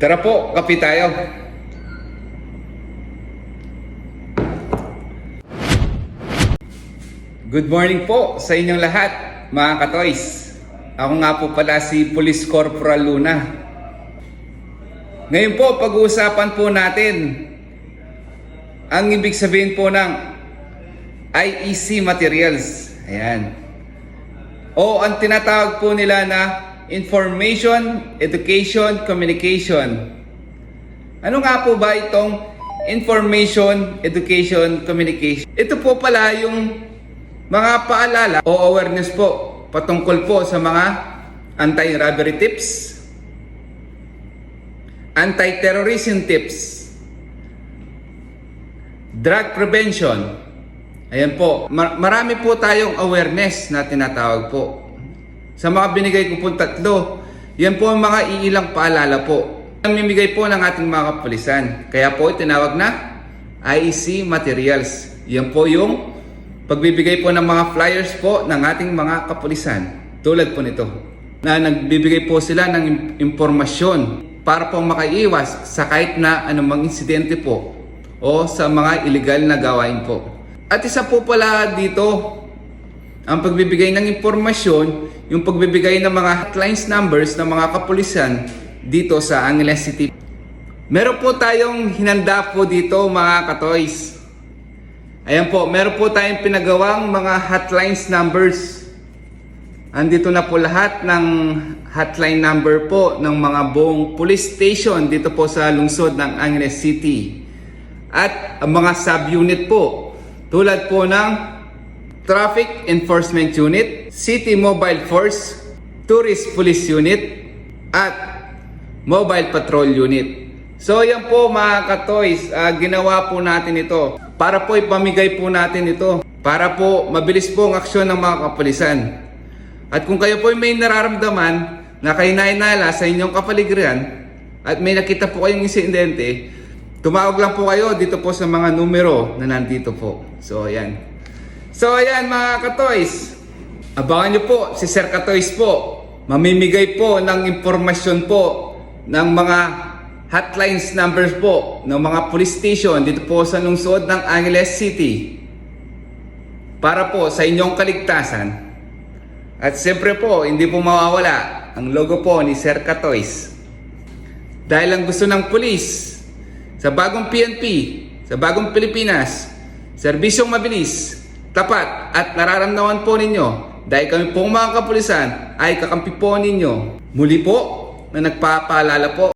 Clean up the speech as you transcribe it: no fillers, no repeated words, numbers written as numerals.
Tara po, kape tayo. Good morning po sa inyong lahat, mga katoys. Ako nga po pala si Police Corporal Luna. Ngayon po, pag-uusapan po natin ang ibig sabihin po ng IEC materials. Ayan. O ang tinatawag po nila na Information, Education, Communication. Ano nga po ba itong Information, Education, Communication? Ito po pala yung mga paalala o awareness po patungkol po sa mga anti-robbery tips, anti-terrorism tips, drug prevention. Ayan po, marami po tayong awareness na tinatawag po. Sa mga binigay ko po tatlo, yan po ang mga iilang paalala po. Ang mimigay po ng ating mga kapulisan. Kaya po tinawag na IEC materials. Yan po yung pagbibigay po ng mga flyers po ng ating mga kapulisan. Tulad po nito, na nagbibigay po sila ng impormasyon para po makaiwas sa kahit na anumang insidente po o sa mga illegal na gawain po. At isa po pala dito, ang pagbibigay ng impormasyon, yung pagbibigay ng mga hotlines numbers ng mga kapulisan dito sa Angeles City. Meron po tayong hinanda po dito, mga katoys. Ayan po, meron po tayong pinagawang mga hotlines numbers. Andito na po lahat ng hotline number po ng mga buong police station dito po sa lungsod ng Angeles City. At ang mga sub-unit po, tulad po ng Traffic Enforcement Unit, City Mobile Force, Tourist Police Unit, at Mobile Patrol Unit. So yan po, mga katoys, ginawa po natin ito para po ipamigay po natin ito para po mabilis po ang aksyon ng mga kapulisan. At kung kayo po may nararamdaman na kahinay-nala sa inyong kapaligiran at may nakita po kayong insidente, tumawag lang po kayo dito po sa mga numero na nandito po. So ayan. So ayan, mga katoys, abangan nyo po si Sir Katoys po. Mamimigay po ng impormasyon po ng mga hotlines numbers po ng mga police station dito po sa lungsod ng Angeles City para po sa inyong kaligtasan. At siyempre po, hindi po mawawala ang logo po ni Sir Katoys. Dahil ang gusto ng pulis sa bagong PNP, sa bagong Pilipinas, serbisyong mabilis, tapat at nararamdaman po ninyo dahil kami pong mga kapulisan ay kakampi po ninyo. Muli po na nagpapaalala po